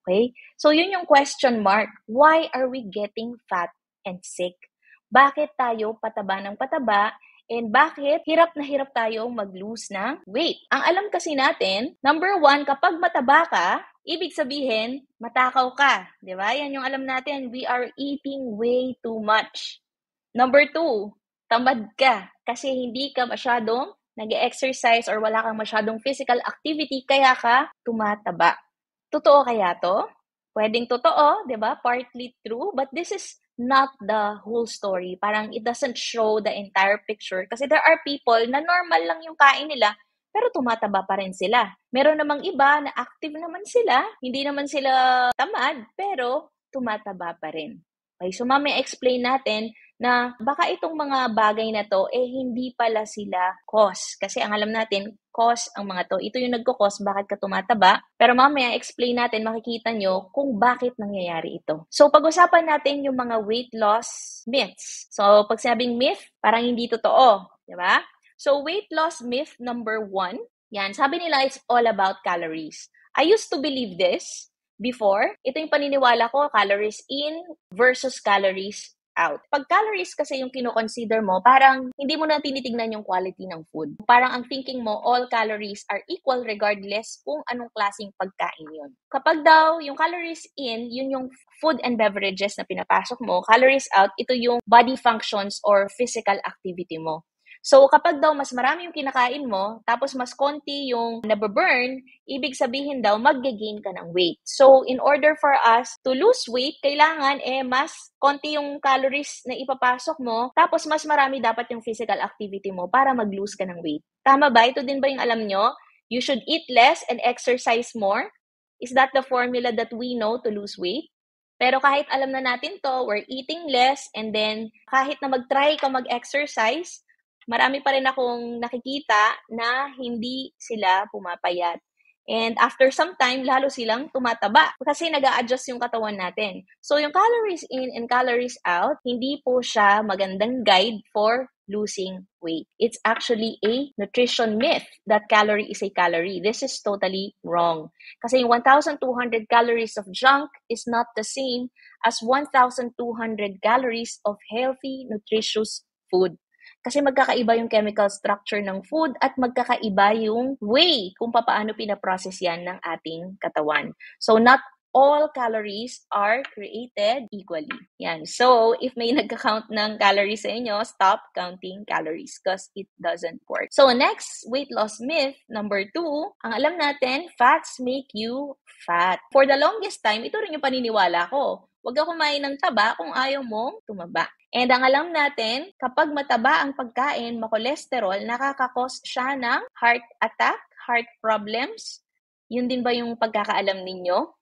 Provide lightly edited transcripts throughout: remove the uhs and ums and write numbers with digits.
Okay? So yun yung question mark. Why are we getting fat and sick? Bakit tayo pataba ng pataba? And bakit hirap na hirap tayong mag-lose ng weight? Ang alam kasi natin, number one, kapag mataba ka, ibig sabihin, matakaw ka. Di ba? Yan yung alam natin. We are eating way too much. Number two, tamad ka kasi hindi ka masyadong nag-exercise or wala kang masyadong physical activity, kaya ka tumataba. Totoo kaya to? Pwedeng totoo, di ba? Partly true, but this is not the whole story. Parang it doesn't show the entire picture kasi there are people na normal lang yung kain nila pero tumataba pa rin sila. Meron namang iba na active naman sila, hindi naman sila tamad, pero tumataba pa rin. Okay, so mamaya explain natin na baka itong mga bagay na to, hindi pala sila cause. Kasi ang alam natin, cause ang mga to. Ito yung nagko-cause, bakit ka tumataba. Pero mamaya explain natin, makikita nyo kung bakit nangyayari ito. So pag-usapan natin yung mga weight loss myths. So pag sinabing myth, parang hindi totoo. Diba? So weight loss myth number 1, yan, sabi nila it's all about calories. I used to believe this before. Ito yung paniniwala ko, calories in versus calories out. Pag calories kasi yung kino-consider mo, parang hindi mo na tinitignan yung quality ng food. Parang ang thinking mo, all calories are equal regardless kung anong klaseng pagkain yun. Kapag daw yung calories in, yun yung food and beverages na pinapasok mo, calories out, ito yung body functions or physical activity mo. So, kapag daw mas marami yung kinakain mo, tapos mas konti yung nababurn, ibig sabihin daw, mag-gain ka ng weight. So, in order for us to lose weight, kailangan mas konti yung calories na ipapasok mo, tapos mas marami dapat yung physical activity mo para mag-lose ka ng weight. Tama ba? Ito din ba yung alam nyo? You should eat less and exercise more. Is that the formula that we know to lose weight? Pero kahit alam na natin to, we're eating less, and then kahit na mag-try ka mag-exercise, marami pa rin akong nakikita na hindi sila pumapayat. And after some time, lalo silang tumataba kasi nag-a-adjust yung katawan natin. So yung calories in and calories out, hindi po siya magandang guide for losing weight. It's actually a nutrition myth that calorie is a calorie. This is totally wrong. Kasi yung 1,200 calories of junk is not the same as 1,200 calories of healthy, nutritious food. Kasi magkakaiba yung chemical structure ng food at magkakaiba yung way kung paano pinaprocess yan ng ating katawan. So, not all calories are created equally. Yan. So, if may nagka-count ng calories sa inyo, stop counting calories because it doesn't work. So, next, weight loss myth, number 2, ang alam natin, fats make you fat. For the longest time, ito rin yung paniniwala ko. Huwag ka kumain ng taba kung ayaw mong tumaba. And ang alam natin, kapag mataba ang pagkain, makolesterol, nakakakos siya ng heart attack, heart problems. Yun din ba yung pagkakaalam ninyo?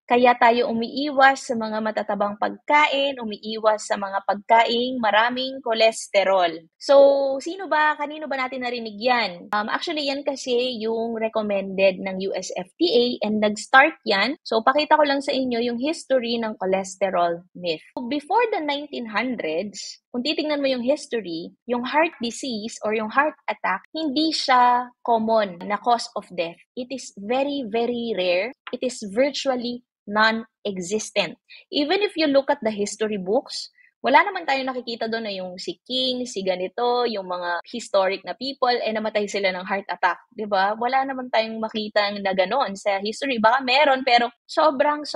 Kaya tayo umiiwas sa mga matatabang pagkain, umiiwas sa mga pagkaing maraming kolesterol. So, kanino ba natin narinig yan? Actually, yan kasi yung recommended ng US FDA and nag-start yan. So, pakita ko lang sa inyo yung history ng cholesterol myth. Before the 1900s, kung titingnan mo yung history, yung heart disease or yung heart attack, hindi siya common na cause of death. It is very, very rare. It is virtually non-existent. Even if you look at the history books, wala naman tayong nakikita doon na yung si King, si ganito, yung mga historic na people, namatay sila ng heart attack. Diba? Wala naman tayong makita na gano'n sa history. Baka meron, pero sobrang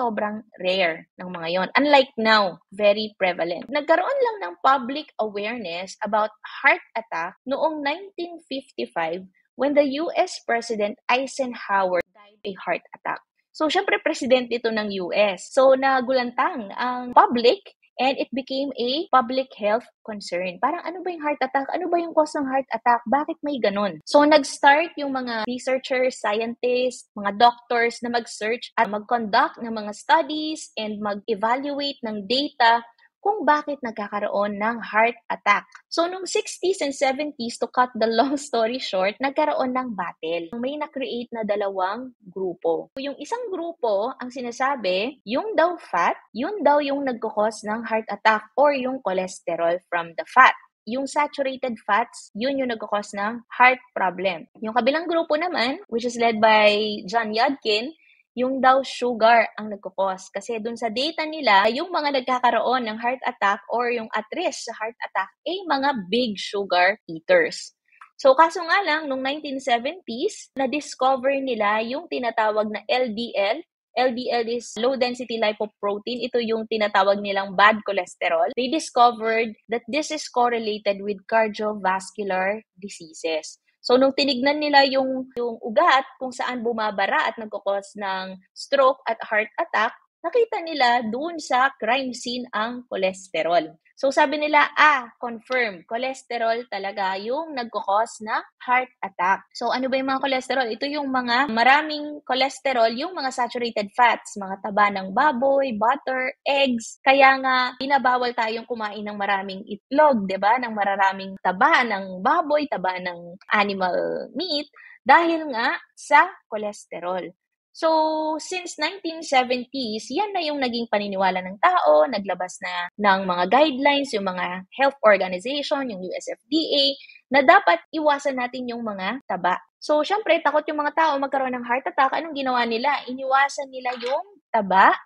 rare ng mga yon. Unlike now, very prevalent. Nagkaroon lang ng public awareness about heart attack noong 1955 when the US President Eisenhower died of a heart attack. So, syempre, president ito ng US. So, nagulantang ang public and it became a public health concern. Parang ano ba yung heart attack? Ano ba yung cause ng heart attack? Bakit may ganun? So, nag-start yung mga researchers, scientists, mga doctors na mag-search at mag-conduct ng mga studies and mag-evaluate ng data kung bakit nagkakaroon ng heart attack. So, nung 60s and 70s, to cut the long story short, nagkaroon ng battle. May na-create na dalawang grupo. Yung isang grupo, ang sinasabi, yung daw fat, yun daw yung nagkakos ng heart attack or yung cholesterol from the fat. Yung saturated fats, yun yung nagkakos ng heart problem. Yung kabilang grupo naman, which is led by John Yudkin, yung daw sugar ang nagko-cause. Kasi dun sa data nila, yung mga nagkakaroon ng heart attack or yung at risk sa heart attack ay mga big sugar eaters. So kaso nga lang, nung 1970s, na-discover nila yung tinatawag na LDL. LDL is low density lipoprotein. Ito yung tinatawag nilang bad cholesterol. They discovered that this is correlated with cardiovascular diseases. So, nung tinignan nila yung ugat kung saan bumabara at nagkakos ng stroke at heart attack, nakita nila doon sa crime scene ang cholesterol. So, sabi nila, confirm, cholesterol talaga yung nagkakos na heart attack. So, ano ba yung mga cholesterol? Ito yung mga maraming cholesterol, yung mga saturated fats, mga taba ng baboy, butter, eggs. Kaya nga, binabawal tayong kumain ng maraming itlog, di ba? Ng maraming taba ng baboy, taba ng animal meat, dahil nga sa cholesterol. So, since 1970s, yan na yung naging paniniwala ng tao, naglabas na ng mga guidelines, yung mga health organization, yung USFDA, na dapat iwasan natin yung mga taba. So, syempre, takot yung mga tao magkaroon ng heart attack. Anong ginawa nila? Iniwasan nila yung taba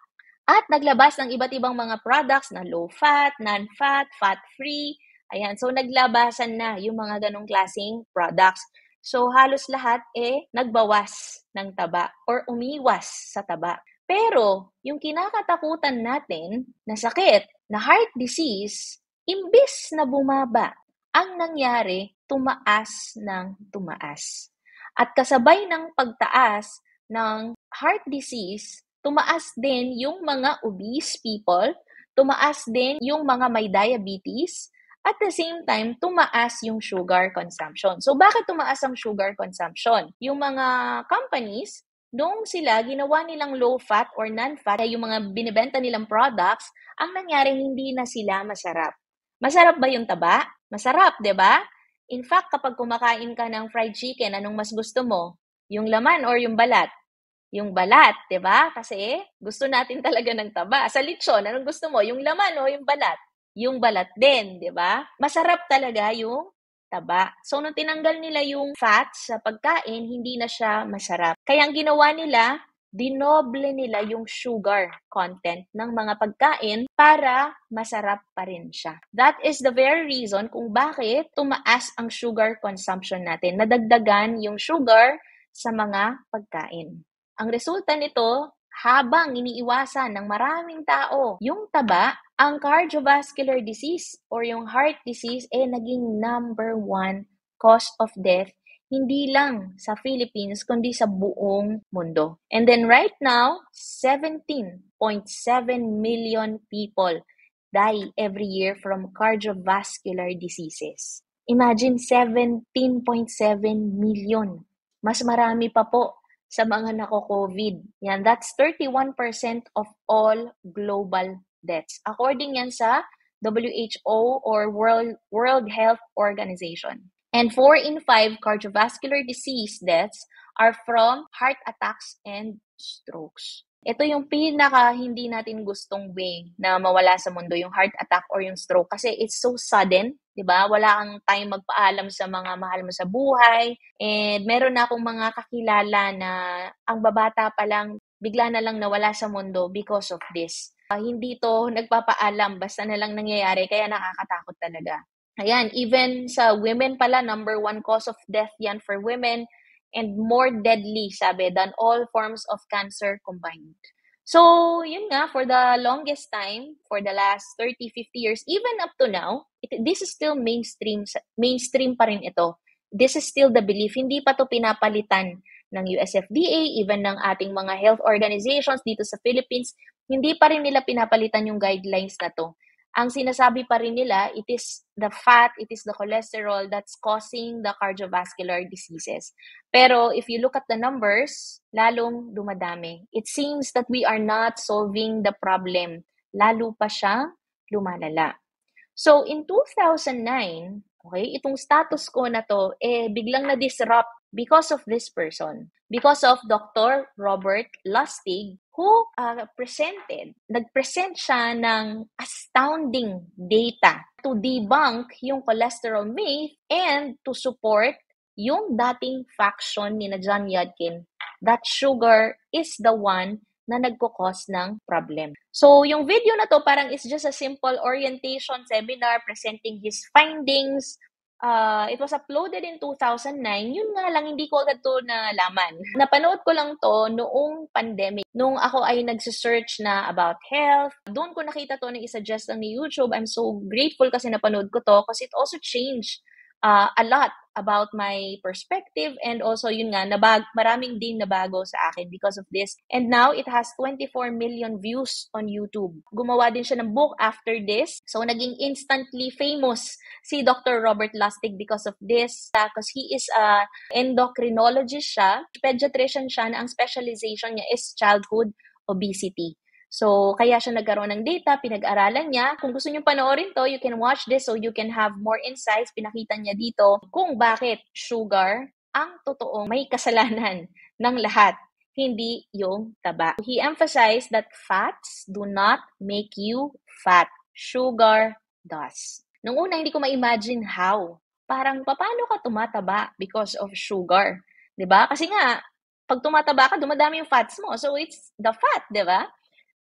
at naglabas ng iba't ibang mga products na low-fat, non-fat, fat-free. Ayan, so naglabasan na yung mga ganong klaseng products. So, halos lahat nagbawas ng taba or umiwas sa taba. Pero, yung kinakatakutan natin na sakit, na heart disease, imbis na bumaba, ang nangyari, tumaas ng tumaas. At kasabay ng pagtaas ng heart disease, tumaas din yung mga obese people, tumaas din yung mga may diabetes, at the same time, tumaas yung sugar consumption. So, bakit tumaas ang sugar consumption? Yung mga companies, nung sila ginawa nilang low-fat or non-fat, yung mga binibenta nilang products, ang nangyari hindi na sila masarap. Masarap ba yung taba? Masarap, di ba? In fact, kapag kumakain ka ng fried chicken, anong mas gusto mo? Yung laman or yung balat? Yung balat, di ba? Kasi gusto natin talaga ng taba. Sa lechon, anong gusto mo? Yung laman o yung balat? Yung balat din, di ba? Masarap talaga yung taba. So, nung tinanggal nila yung fat sa pagkain, hindi na siya masarap. Kaya ang ginawa nila, dinoble nila yung sugar content ng mga pagkain para masarap pa rin siya. That is the very reason kung bakit tumaas ang sugar consumption natin. Nadagdagan yung sugar sa mga pagkain. Ang resulta nito, habang iniiwasan ng maraming tao yung taba, ang cardiovascular disease or yung heart disease naging number 1 cause of death, hindi lang sa Philippines, kundi sa buong mundo. And then right now, 17.7 million people die every year from cardiovascular diseases. Imagine 17.7 million. Mas marami pa po sa mga nako-COVID. Yan, that's 31% of all global deaths. According yan sa WHO or World Health Organization. And 4 in 5 cardiovascular disease deaths are from heart attacks and strokes. Ito yung pinaka hindi natin gustong way na mawala sa mundo, yung heart attack or yung stroke. Kasi it's so sudden, di ba? Wala kang time magpaalam sa mga mahal mo sa buhay. And meron na akong mga kakilala na ang babata pa lang, bigla na lang nawala sa mundo because of this. Hindi to nagpapaalam, basta na lang nangyayari, kaya nakakatakot talaga. Ayan, even sa women pala, number 1 cause of death yan for women and more deadly, sabi, than all forms of cancer combined. So, yun nga, for the longest time, for the last 30, 50 years, even up to now, this is still mainstream pa rin ito. This is still the belief. Hindi pa to pinapalitan ng USFDA, even ng ating mga health organizations dito sa Philippines, hindi pa rin nila pinapalitan yung guidelines na to. Ang sinasabi pa rin nila, it is the fat, it is the cholesterol that's causing the cardiovascular diseases. Pero if you look at the numbers, lalong dumadami. It seems that we are not solving the problem. Lalo pa siya lumalala. So in 2009, okay, itong status quo na to, biglang na-disrupt because of this person. Because of Dr. Robert Lustig, who nag-present siya ng astounding data to debunk yung cholesterol myth and to support yung dating faction ni John Yudkin that sugar is the one na nagko-cause ng problem. So, yung video na to parang is just a simple orientation seminar presenting his findings. It was uploaded in 2009. Yun nga lang, hindi ko agad to nalaman. Napanood ko lang to noong pandemic. Nung ako ay nagsisearch na about health, doon ko nakita to na isa-suggest lang ni YouTube. I'm so grateful kasi napanood ko to kasi it also changed a lot about my perspective, and also yun nga, maraming din nabago sa akin because of this. And now, it has 24 million views on YouTube. Gumawa din siya ng book after this. So, naging instantly famous si Dr. Robert Lustig because of this. Because he is a endocrinologist siya. Pediatrician siya na ang specialization niya is childhood obesity. So, kaya siya nagkaroon ng data, pinag-aralan niya. Kung gusto niyo panoorin to, you can watch this so you can have more insights. Pinakita niya dito kung bakit sugar ang totoong may kasalanan ng lahat, hindi yung taba. He emphasized that fats do not make you fat. Sugar does. Nung una, hindi ko ma-imagine how. Parang, paano ka tumataba because of sugar? 'Di ba? Kasi nga, pag tumataba ka, dumadami yung fats mo. So, it's the fat, 'di ba?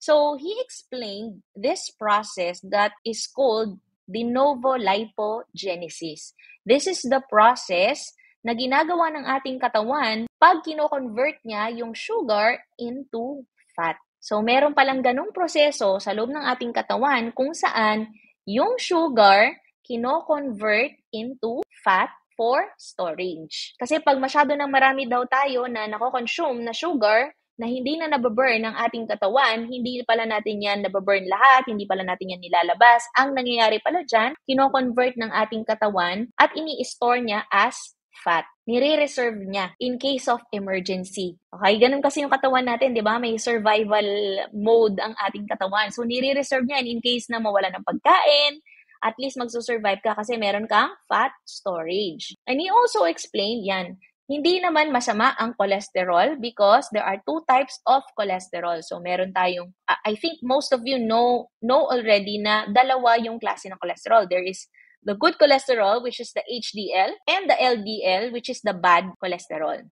So, he explained this process that is called de novo lipogenesis. This is the process na ginagawa ng ating katawan pag kino-convert niya yung sugar into fat. So, meron palang ganung proseso sa loob ng ating katawan kung saan yung sugar kino-convert into fat for storage. Kasi pag masyado nang marami daw tayo na nako-consume na sugar, na hindi na nababurn ng ating katawan, hindi pala natin yan nababurn lahat, hindi pala natin yan nilalabas. Ang nangyayari pala dyan, kino-convert ng ating katawan at ini-store niya as fat. Nire-reserve niya in case of emergency. Okay, ganun kasi yung katawan natin, di ba? May survival mode ang ating katawan. So, nire-reserve niya in case na mawala ng pagkain, at least magsusurvive ka kasi meron kang fat storage. And he also explained yan, hindi naman masama ang cholesterol because there are two types of cholesterol. So, meron tayong, I think most of you know already na dalawa yung klase ng cholesterol. There is the good cholesterol, which is the HDL, and the LDL, which is the bad cholesterol.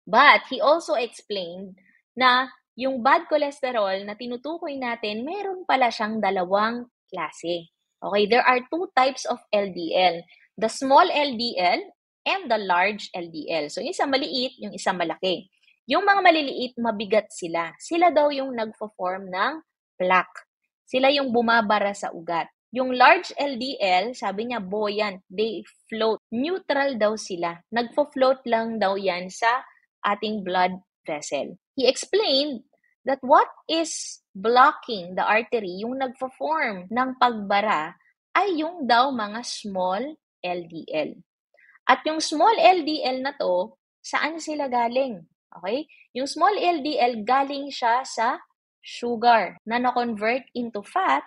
But he also explained na yung bad cholesterol na tinutukoy natin, meron pala siyang dalawang klase. Okay, there are two types of LDL. The small LDL and the large LDL. So, yung isa maliit, yung isa malaki. Yung mga maliliit, mabigat sila. Sila daw yung nagfo-form ng plaque. Sila yung bumabara sa ugat. Yung large LDL, sabi niya, buoyant. They float. Neutral daw sila. Nagfo-float lang daw yan sa ating blood vessel. He explained that what is blocking the artery, yung nagfo-form ng pagbara, ay yung daw mga small LDL. At yung small LDL na to, saan sila galing? Okay? Yung small LDL, galing siya sa sugar na na-convert into fat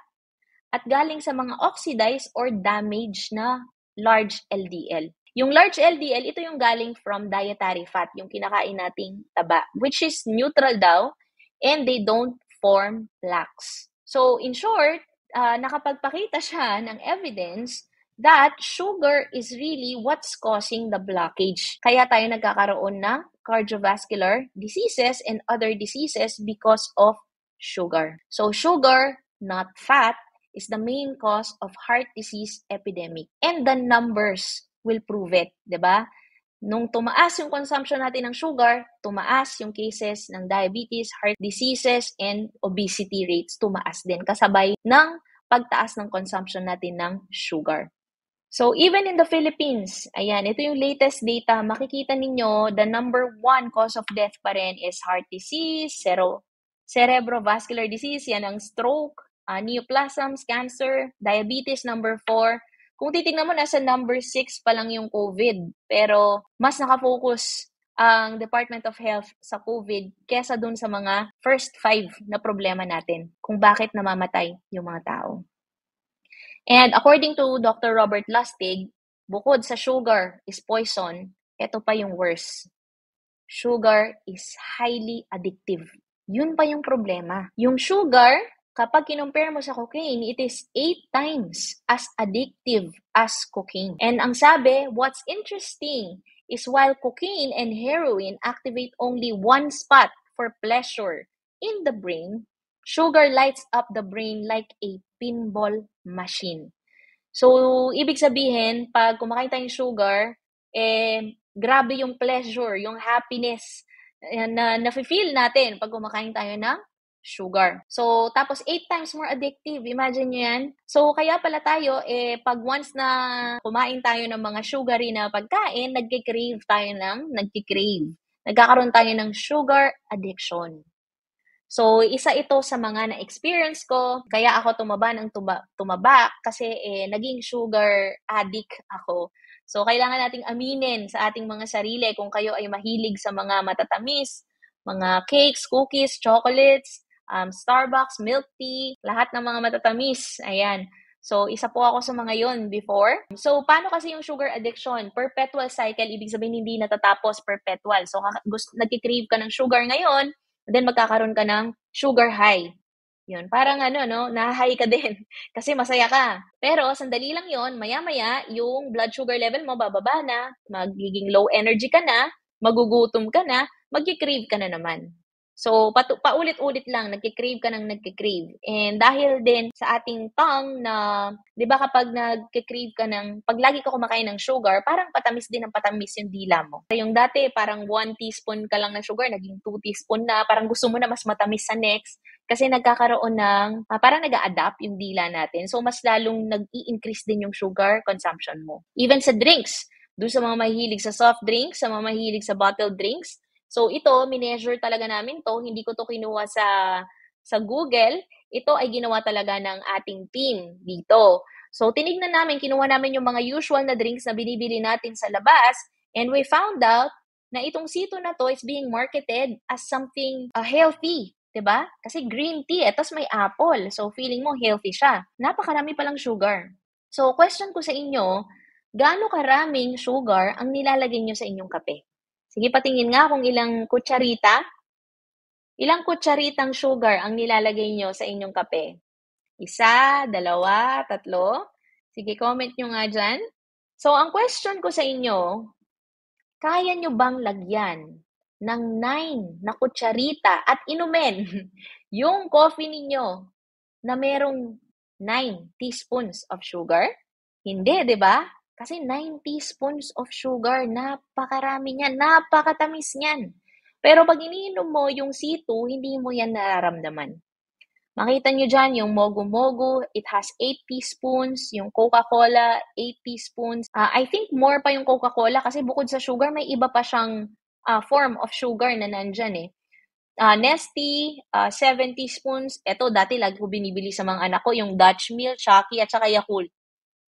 at galing sa mga oxidized or damaged na large LDL. Yung large LDL, ito yung galing from dietary fat, yung kinakain nating taba, which is neutral daw, and they don't form plaques. So, in short, nakapagpakita siya ng evidence that sugar is really what's causing the blockage. Kaya tayo nagkakaroon ng cardiovascular diseases and other diseases because of sugar. So, sugar, not fat, is the main cause of heart disease epidemic. And the numbers will prove it, di ba? Nung tumaas yung consumption natin ng sugar, tumaas yung cases ng diabetes, heart diseases, and obesity rates. Tumaas din kasabay ng pagtaas ng consumption natin ng sugar. So, even in the Philippines, ayan, ito yung latest data. Makikita ninyo, the number 1 cause of death pa rin is heart disease, cerebrovascular disease, yan ang stroke, neoplasms, cancer, diabetes number 4. Kung titignan mo, nasa number 6 pa lang yung COVID. Pero mas nakafocus ang Department of Health sa COVID kesa dun sa mga first 5 na problema natin kung bakit namamatay yung mga tao. And according to Dr. Robert Lustig, bukod sa sugar is poison, ito pa yung worse. Sugar is highly addictive. Yun pa yung problema. Yung sugar, kapag kinumpare mo sa cocaine, it is 8 times as addictive as cocaine. And ang sabi, what's interesting is while cocaine and heroin activate only one spot for pleasure in the brain, sugar lights up the brain like a pinball machine. So, ibig sabihin, pag kumakain tayo ng sugar, grabe yung pleasure, yung happiness na nafe-feel natin pag kumakain tayo ng sugar. So, tapos 8 times more addictive. Imagine nyo yan. So, kaya pala tayo, pag once na kumain tayo ng mga sugary na pagkain, nagkakaroon tayo ng sugar addiction. So, isa ito sa mga na-experience ko, kaya ako tumaba kasi naging sugar addict ako. So, kailangan nating aminin sa ating mga sarili kung kayo ay mahilig sa mga matatamis, mga cakes, cookies, chocolates, Starbucks, milk tea, lahat ng mga matatamis. Ayan. So, isa po ako sa mga yon before. So, paano kasi yung sugar addiction? Perpetual cycle, ibig sabihin hindi natatapos, perpetual. So, nagkikrave ka ng sugar ngayon, then magkakaroon ka ng sugar high. Yun, parang na-high ka din kasi masaya ka. Pero sandali lang yun, maya-maya, yung blood sugar level mo bababa na, magiging low energy ka na, magugutom ka na, magkikrave ka na naman. So, paulit-ulit lang, nagkikrave ka ng nagkikrave. And dahil din sa ating tongue na, di ba kapag nagkikrave ka pag lagi ka kumakain ng sugar, parang patamis din ng patamis yung dila mo. Yung dati, parang 1 teaspoon ka lang ng sugar, naging 2 teaspoon na, parang gusto mo na mas matamis sa next, kasi nagkakaroon ng, parang nag-a-adapt yung dila natin. So, mas lalong nag-i-increase din yung sugar consumption mo. Even sa drinks, doon sa mga mahilig sa soft drinks, sa mga mahilig sa bottled drinks, so, ito, mineasure talaga namin to. Hindi ko to kinuha sa Google. Ito ay ginawa talaga ng ating team dito. So, tinignan namin, kinuha namin yung mga usual na drinks na binibili natin sa labas, and we found out na itong sito na to is being marketed as something healthy. Diba? Kasi green tea, tapos may apple. So, feeling mo healthy siya. Napakarami palang sugar. So, question ko sa inyo, gaano karaming sugar ang nilalagay nyo sa inyong kape? Sige, patingin nga kung ilang kutsarita. Ilang kutsaritang sugar ang nilalagay nyo sa inyong kape? 1, 2, 3? Sige, comment nyo nga dyan. So, ang question ko sa inyo, kaya nyo bang lagyan ng 9 na kutsarita at inumin yung coffee ninyo na merong 9 teaspoons of sugar? Hindi, di ba? Kasi 9 teaspoons of sugar, napakarami niyan, napakatamis niyan. Pero pag iniinom mo yung C2, hindi mo yan nararamdaman. Makita nyo dyan yung Mogu Mogu, it has 8 teaspoons. Yung Coca-Cola, 8 teaspoons. I think more pa yung Coca-Cola kasi bukod sa sugar, may iba pa siyang form of sugar na nandyan eh. Nestea, 7 teaspoons. Ito, dati lagi ko binibili sa mga anak ko, yung Dutch Mill, Chucky, at saka Yakult.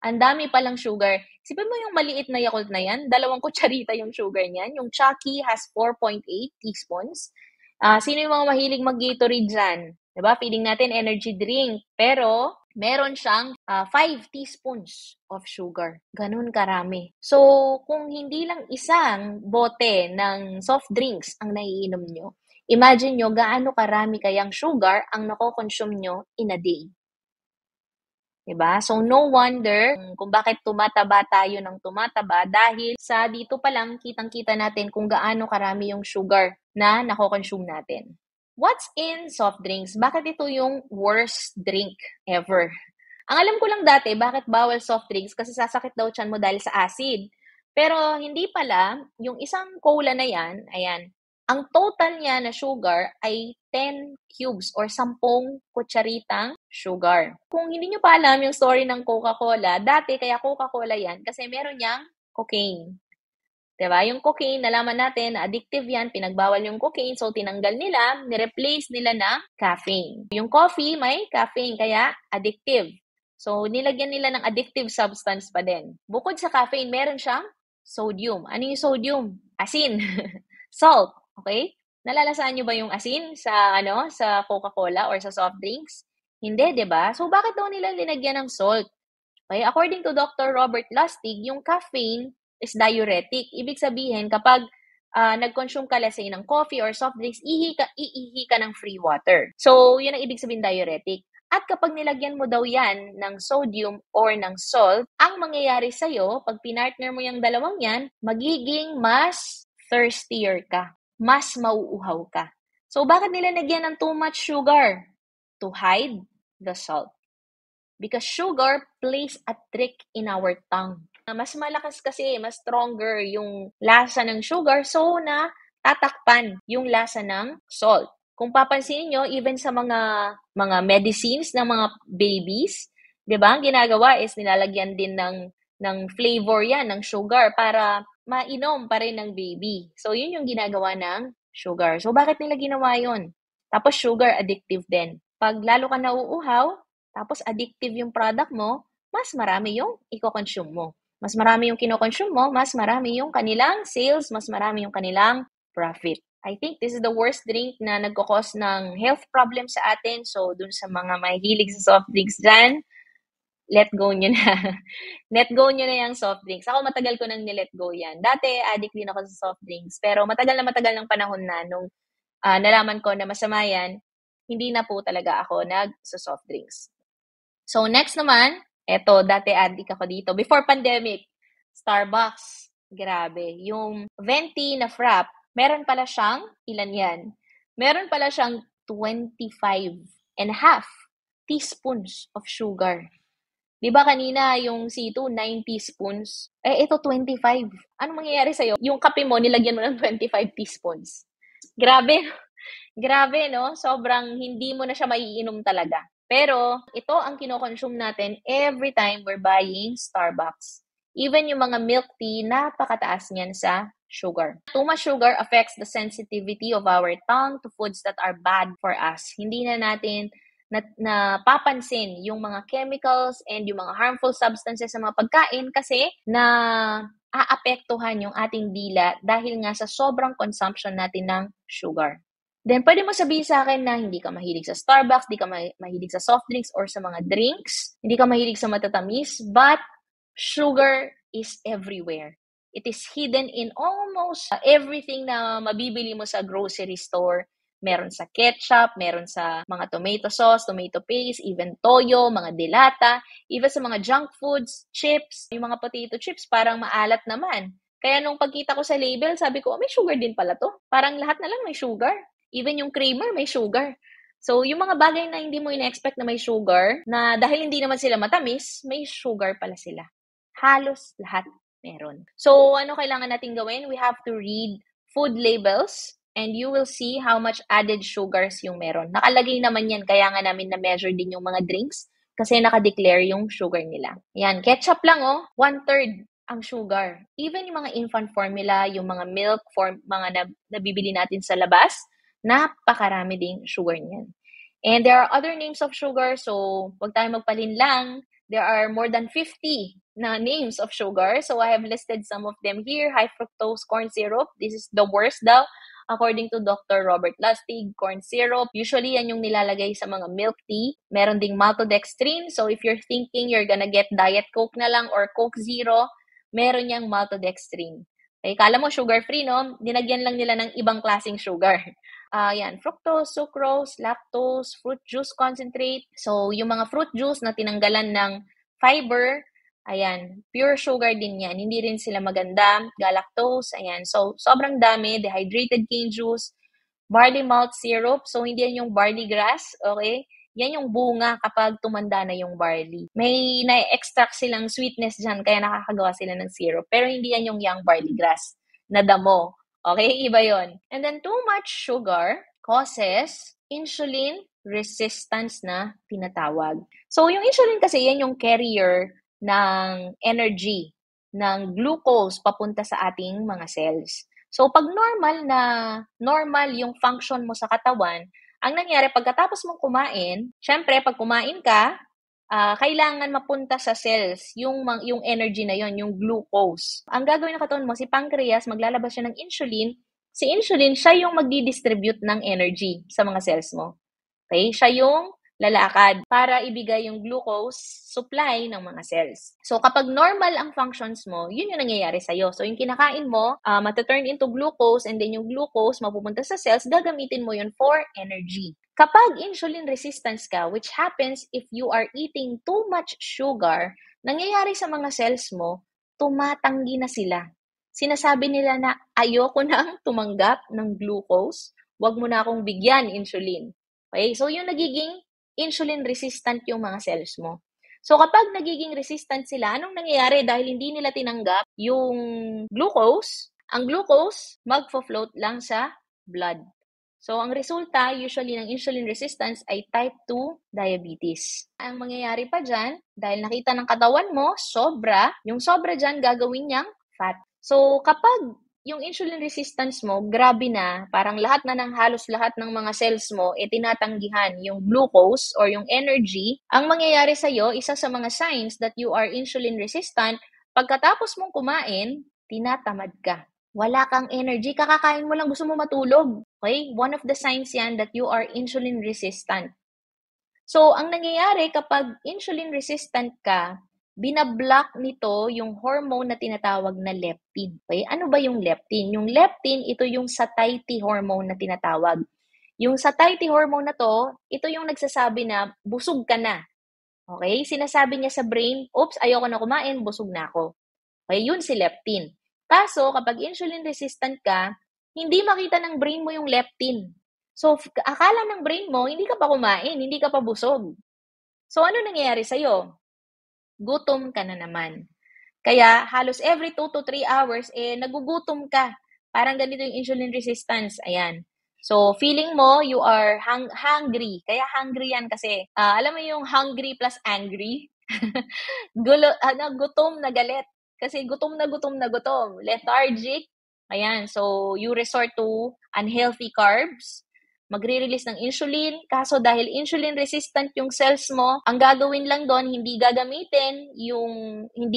Ang dami palang sugar. Isipin mo yung maliit na Yakult na yan, 2 kutsarita yung sugar niyan. Yung Chucky has 4.8 teaspoons. Sino yung mga mahilig mag-Gatorade dyan? Diba? Feeling natin energy drink. Pero, meron siyang 5 teaspoons of sugar. Ganun karami. So, kung hindi lang isang bote ng soft drinks ang naiinom nyo, imagine nyo gaano karami kayang sugar ang nako-consume nyo in a day. Diba? So, no wonder kung bakit tumataba tayo ng tumataba dahil sa dito pa lang kitang-kita natin kung gaano karami yung sugar na nako-consume natin. What's in soft drinks? Bakit ito yung worst drink ever? Ang alam ko lang dati, bakit bawal soft drinks? Kasi sasakit daw tiyan mo dahil sa acid. Pero hindi pala, yung isang cola na yan, ayan, ang total niya na sugar ay 10 cubes or 10 kutsaritang sugar. Kung hindi nyo pa alam yung story ng Coca-Cola, dati kaya Coca-Cola yan kasi meron niyang cocaine. Diba? Yung cocaine, nalaman natin na addictive yan, pinagbawal yung cocaine, so tinanggal nila, nireplace nila ng caffeine. Yung coffee may caffeine, kaya addictive. So, nilagyan nila ng addictive substance pa din. Bukod sa caffeine, meron siyang sodium. Ano yung sodium? Asin. Salt. Okay? Nalalasaan nyo ba yung asin sa Coca-Cola or sa soft drinks? Hindi, 'di ba? So bakit daw nila linagyan ng salt? Okay, according to Dr. Robert Lustig, yung caffeine is diuretic. Ibig sabihin kapag nag-consume ka let's say ng coffee or soft drinks, iihi ka ng free water. So, yun ang ibig sabihin diuretic. At kapag nilagyan mo daw yan ng sodium or ng salt, ang mangyayari sa'yo, pag pinartner mo yung dalawang yan, magiging mas thirstier ka. Mas mauuhaw ka. So, bakit nila nagyan ng too much sugar? To hide the salt. Because sugar plays a trick in our tongue. Mas malakas kasi, mas stronger yung lasa ng sugar, so na tatakpan yung lasa ng salt. Kung papansin nyo, even sa mga medicines ng mga babies, 'di ba? Ang ginagawa is nilalagyan din ng flavor 'yan ng sugar para mainom pa rin ng baby. So, yun yung ginagawa ng sugar. So, bakit nila ginawa yun? Tapos, sugar addictive din. Pag lalo ka nauuhaw, tapos addictive yung product mo, mas marami yung i-consume mo. Mas marami yung kino-consume mo, mas marami yung kanilang sales, mas marami yung kanilang profit. I think this is the worst drink na nagkakos ng health problem sa atin. So, dun sa mga mahilig sa soft drinks dyan, let go nyo na. Let go nyo na yung soft drinks. Ako matagal ko nang nilet go yan. Dati, addict din ako sa soft drinks. Pero matagal ng panahon na nung nalaman ko na masama yan, hindi na po talaga ako nag-soft drinks. So, next naman, eto, dati addict ako dito. Before pandemic, Starbucks. Grabe. Yung venti na frap, meron pala siyang, ilan yan? Meron pala siyang 25.5 teaspoons of sugar. Di ba kanina yung C2, 9 teaspoons? Ito 25. Anong mangyayari sa'yo? Yung kape mo, nilagyan mo ng 25 teaspoons. Grabe. Grabe, no? Sobrang hindi mo na siya maiinom talaga. Pero, ito ang kinoconsume natin every time we're buying Starbucks. Even yung mga milk tea, napakataas niyan sa sugar. Too much sugar affects the sensitivity of our tongue to foods that are bad for us. Hindi na natin napapansin yung mga chemicals and yung mga harmful substances sa mga pagkain kasi na aapektuhan yung ating dila dahil nga sa sobrang consumption natin ng sugar. Then, pwede mo sabihin sa akin na hindi ka mahilig sa Starbucks, hindi ka mahilig sa soft drinks or sa mga drinks, hindi ka mahilig sa matatamis, but sugar is everywhere. It is hidden in almost everything na mabibili mo sa grocery store. Meron sa ketchup, meron sa mga tomato sauce, tomato paste, even toyo, mga delata, even sa mga junk foods, chips, yung mga potato chips, parang maalat naman. Kaya nung pagkita ko sa label, sabi ko, may sugar din pala to. Parang lahat na lang may sugar. Even yung creamer, may sugar. So, yung mga bagay na hindi mo ina-expect na may sugar, na dahil hindi naman sila matamis, may sugar pala sila. Halos lahat meron. So, ano kailangan natin gawin? We have to read food labels and you will see how much added sugars yung meron. Nakalagay naman yan, kaya nga namin na-measure din yung mga drinks kasi naka-declare yung sugar nila. Yan, ketchup lang 1/3 ang sugar. Even yung mga infant formula, yung mga milk form, mga nabibili natin sa labas, napakarami ding sugar niyan. And there are other names of sugar, so wag tayong magpalinlang. There are more than 50 na names of sugar. So I have listed some of them here. High fructose corn syrup. This is the worst daw. According to Dr. Robert Lustig, corn syrup. Usually, yan yung nilalagay sa mga milk tea. Meron ding maltodextrin. So if you're thinking you're gonna get Diet Coke na lang or Coke Zero, meron yang maltodextrin. Okay, kala mo sugar-free, no? Dinagyan lang nila ng ibang klaseng sugar. Yan, fructose, sucrose, lactose, fruit juice concentrate. So, yung mga fruit juice na tinanggalan ng fiber, ayan, pure sugar din yan. Hindi rin sila maganda. Galactose, ayan. So, sobrang dami. Dehydrated cane juice, barley malt syrup. So, hindi yan yung barley grass, okay? Yan yung bunga kapag tumanda na yung barley. May na-extract silang sweetness dyan, kaya nakakagawa sila ng syrup. Pero hindi yan yung young barley grass na damo. Okay, iba yon. And then, too much sugar causes insulin resistance na tinatawag. So, yung insulin kasi, yan yung carrier ng energy, ng glucose papunta sa ating mga cells. So, pag normal yung function mo sa katawan, ang nangyari, pagkatapos mong kumain, syempre, pag kumain ka, kailangan mapunta sa cells yung energy na yon, yung glucose. Ang gagawin ng katawan mo, si pancreas, maglalabas siya ng insulin. Si insulin, siya yung magdi-distribute ng energy sa mga cells mo. Okay? Siya yung lalakad para ibigay yung glucose supply ng mga cells. So, kapag normal ang functions mo, yun yung nangyayari sa'yo. So, yung kinakain mo, mataturn into glucose and then yung glucose mapupunta sa cells, gagamitin mo yun for energy. Kapag insulin resistance ka, which happens if you are eating too much sugar, nangyayari sa mga cells mo, tumatanggi na sila. Sinasabi nila na ayoko nang tumanggap ng glucose, wag mo na akong bigyan insulin. Okay? So yung nagiging insulin resistant yung mga cells mo. So kapag nagiging resistant sila, anong nangyayari? Dahil hindi nila tinanggap yung glucose, ang glucose magfo-float lang sa blood. So, ang resulta usually ng insulin resistance ay type 2 diabetes. Ang mangyayari pa dyan, dahil nakita ng katawan mo, yung sobra dyan gagawin niyang fat. So, kapag yung insulin resistance mo, grabe na, parang halos lahat ng mga cells mo, tinatanggihan yung glucose or yung energy, ang mangyayari sa'yo, isa sa mga signs that you are insulin resistant, pagkatapos mong kumain, tinatamad ka. Wala kang energy, kakakain mo lang, gusto mo matulog. Okay? One of the signs yan that you are insulin resistant. So, ang nangyayari kapag insulin resistant ka, binablock nito yung hormone na tinatawag na leptin. Okay? Ano ba yung leptin? Yung leptin, ito yung satiety hormone na tinatawag. Yung satiety hormone na to, ito yung nagsasabi na busog ka na. Okay? Sinasabi niya sa brain, oops, ayoko na kumain, busog na ako. Okay? Yun si leptin. Kaso, kapag insulin resistant ka, hindi makita ng brain mo yung leptin. So, akala ng brain mo, hindi ka pa kumain, hindi ka pa busog. So, ano nangyayari sa'yo? Gutom ka na naman. Kaya, halos every 2 to 3 hours, nagugutom ka. Parang ganito yung insulin resistance. Ayan. So, feeling mo, you are hungry. Kaya hungry yan kasi, alam mo yung hungry plus angry? Gutom na galit. Kasi gutom na gutom na gutom. Lethargic. Ayan. So, you resort to unhealthy carbs. Magre-release ng insulin. Kaso dahil insulin resistant yung cells mo, ang gagawin lang doon, hindi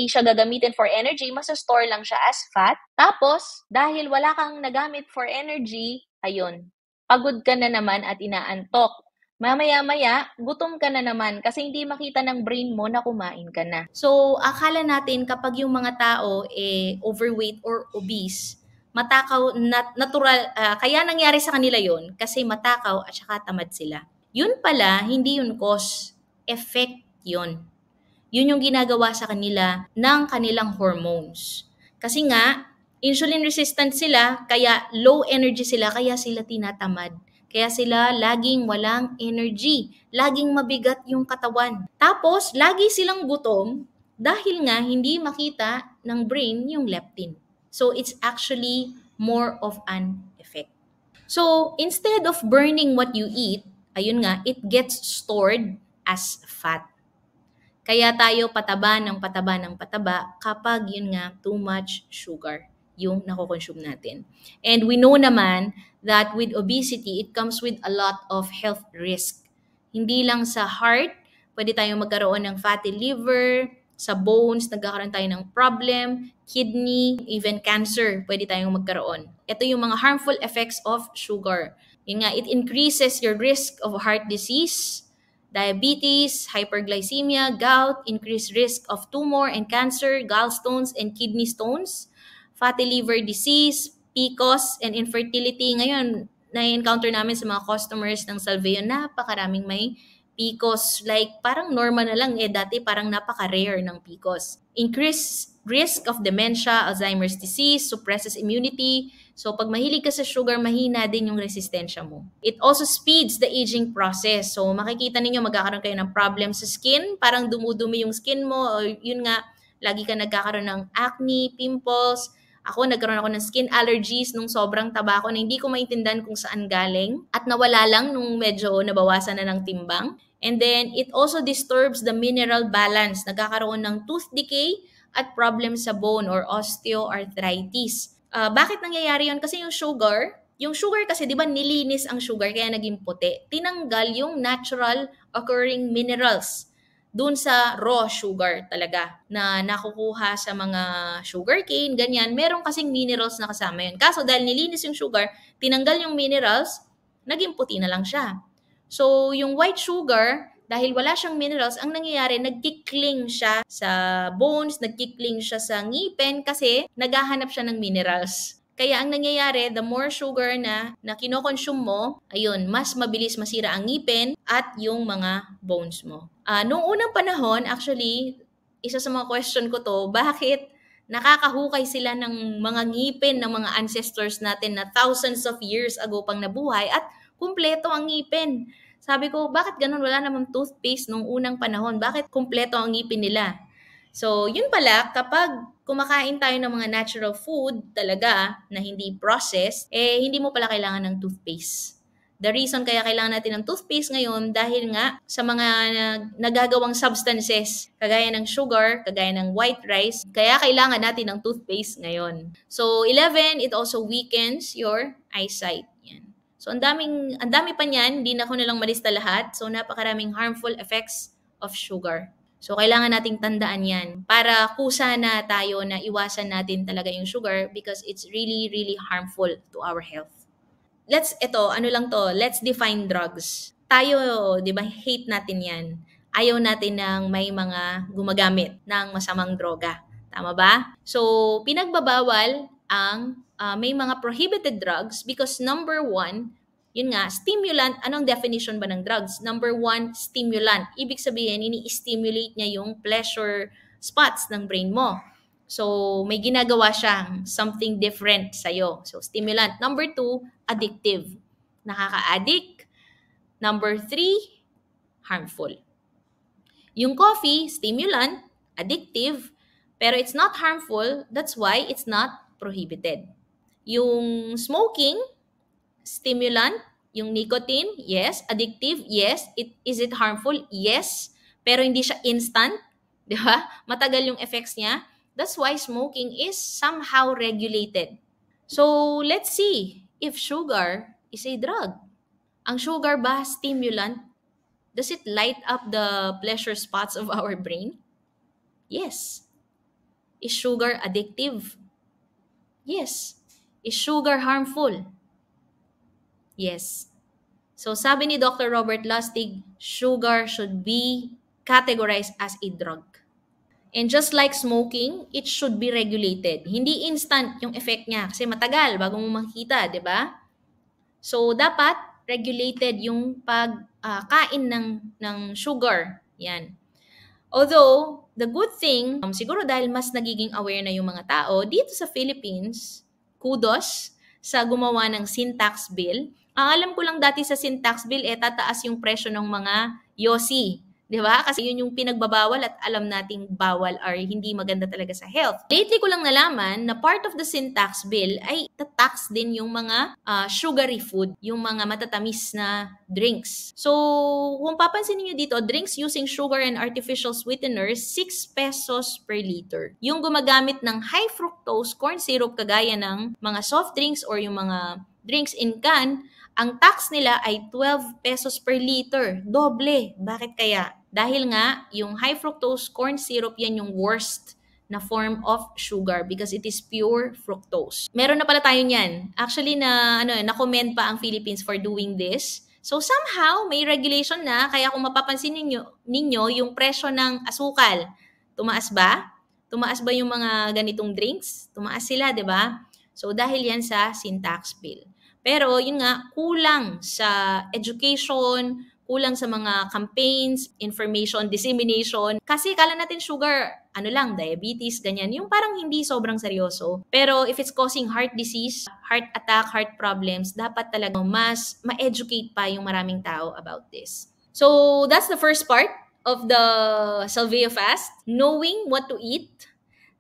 siya gagamitin for energy, masastore lang siya as fat. Tapos, dahil wala kang nagamit for energy, ayun, pagod ka na naman at inaantok. Mamaya-maya, gutom ka na naman kasi hindi makita ng brain mo na kumain ka na. So, akala natin kapag yung mga tao overweight or obese, matakaw, natural, kaya nangyari sa kanila yon kasi matakaw at saka tamad sila. Yun pala, hindi yun cause, effect yun. Yun yung ginagawa sa kanila ng kanilang hormones. Kasi nga, insulin resistant sila, kaya low energy sila, kaya sila tinatamad. Kaya sila laging walang energy, laging mabigat yung katawan. Tapos, lagi silang gutom dahil nga hindi makita ng brain yung leptin. So, it's actually more of an effect. So, instead of burning what you eat, ayun nga, it gets stored as fat. Kaya tayo pataba ng pataba ng pataba kapag yun nga too much sugar yung nakokonsume natin. And we know naman that with obesity, it comes with a lot of health risk. Hindi lang sa heart, pwede tayong magkaroon ng fatty liver, sa bones, nagkakaroon tayo ng problem, kidney, even cancer, pwede tayong magkaroon. Ito yung mga harmful effects of sugar. Yun nga, it increases your risk of heart disease, diabetes, hyperglycemia, gout, increased risk of tumor and cancer, gallstones and kidney stones, fatty liver disease, PCOS, and infertility. Ngayon, na-encounter namin sa mga customers ng Salveo, napakaraming may PCOS. Like, parang normal na lang. Dati parang napaka-rare ng PCOS. Increased risk of dementia, Alzheimer's disease, suppresses immunity. So, pag mahilig ka sa sugar, mahina din yung resistensya mo. It also speeds the aging process. So, makikita ninyo, magkakaroon kayo ng problem sa skin. Parang dumudumi yung skin mo. O yun nga, lagi ka nagkakaroon ng acne, pimples. Ako, nagkaroon ako ng skin allergies nung sobrang taba ko na hindi ko maintindihan kung saan galing. At nawala lang nung medyo nabawasan na ng timbang. And then, it also disturbs the mineral balance. Nagkakaroon ng tooth decay at problem sa bone or osteoarthritis. Bakit nangyayari yun? Kasi yung sugar kasi di ba nilinis ang sugar kaya naging puti. Tinanggal yung natural occurring minerals dun sa raw sugar talaga na nakukuha sa mga sugarcane, ganyan. Meron kasing minerals na kasama yun. Kaso dahil nilinis yung sugar, tinanggal yung minerals, naging puti na lang siya. So, yung white sugar, dahil wala siyang minerals, ang nangyayari, nagkikling siya sa bones, nagkikling siya sa ngipin kasi naghahanap siya ng minerals. Kaya ang nangyayari, the more sugar na kinokonsume mo, ayun, mas mabilis masira ang ngipin at yung mga bones mo. Noong unang panahon, actually, isa sa mga question ko to, bakit nakakahukay sila ng mga ngipin ng mga ancestors natin na thousands of years ago pang nabuhay at kumpleto ang ngipin. Sabi ko, bakit ganun? Wala namang toothpaste nung unang panahon. Bakit kumpleto ang ngipin nila? So, yun pala, kapag kumakain tayo ng mga natural food talaga na hindi processed, hindi mo pala kailangan ng toothpaste. The reason kaya kailangan natin ng toothpaste ngayon dahil nga sa mga nagagawang substances, kagaya ng sugar, kagaya ng white rice, kaya kailangan natin ng toothpaste ngayon. So, 11, it also weakens your eyesight. Yan. So, ang dami pa niyan, hindi na ko nalang malista lahat. So, napakaraming harmful effects of sugar. So, kailangan nating tandaan yan para kusa na tayo na iwasan natin talaga yung sugar because it's really, really harmful to our health. Let's define drugs. Tayo, di ba, hate natin yan. Ayaw natin ng may mga gumagamit ng masamang droga. Tama ba? So, pinagbabawal ang may mga prohibited drugs because number one, yun nga, stimulant, anong definition ba ng drugs? Number one, stimulant. Ibig sabihin, ini-stimulate niya yung pleasure spots ng brain mo. So, may ginagawa siyang something different sa'yo. So, stimulant. Number two, addictive. Nakaka-addict. Number three, harmful. Yung coffee, stimulant, addictive, pero it's not harmful. That's why it's not prohibited. Yung smoking, stimulant, yung nicotine, yes. Addictive, yes. Is it harmful? Yes. Pero hindi siya instant, di ba? Matagal yung effects niya. That's why smoking is somehow regulated. So, let's see if sugar is a drug. Ang sugar ba stimulant? Does it light up the pleasure spots of our brain? Yes. Is sugar addictive? Yes. Is sugar harmful? Yes. So sabi ni Dr. Robert Lustig, sugar should be categorized as a drug. And just like smoking, it should be regulated. Hindi instant yung effect niya kasi matagal bago mo makikita, di ba? So dapat regulated yung pagkain ng sugar. Yan. Although, the good thing, siguro dahil mas nagiging aware na yung mga tao, dito sa Philippines, kudos sa gumawa ng sin tax bill. Ang alam ko lang dati sa sin tax bill, tataas yung presyo ng mga yosi. Di ba? Kasi yun yung pinagbabawal at alam nating bawal or hindi maganda talaga sa health. Lately ko lang nalaman na part of the sin tax bill ay tatax din yung mga sugary food, yung mga matatamis na drinks. So, kung papansin niyo dito, drinks using sugar and artificial sweeteners, 6 pesos per liter. Yung gumagamit ng high fructose corn syrup kagaya ng mga soft drinks or yung mga drinks in can, ang tax nila ay 12 pesos per liter. Doble. Bakit kaya? Dahil nga, yung high fructose corn syrup, yan yung worst na form of sugar because it is pure fructose. Meron na pala tayo niyan. Actually, na-commend pa ang Philippines for doing this. So, somehow, may regulation na. Kaya kung mapapansin ninyo yung presyo ng asukal, tumaas ba? Tumaas ba yung mga ganitong drinks? Tumaas sila, di ba? So, dahil yan sa sin tax bill. Pero yun nga, kulang sa education, kulang sa mga campaigns, information, dissemination. Kasi kala natin sugar, diabetes, ganyan. Yung parang hindi sobrang seryoso. Pero if it's causing heart disease, heart attack, heart problems, dapat talaga mas ma-educate pa yung maraming tao about this. So that's the first part of the Salvia fast, knowing what to eat.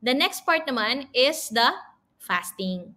The next part naman is the fasting.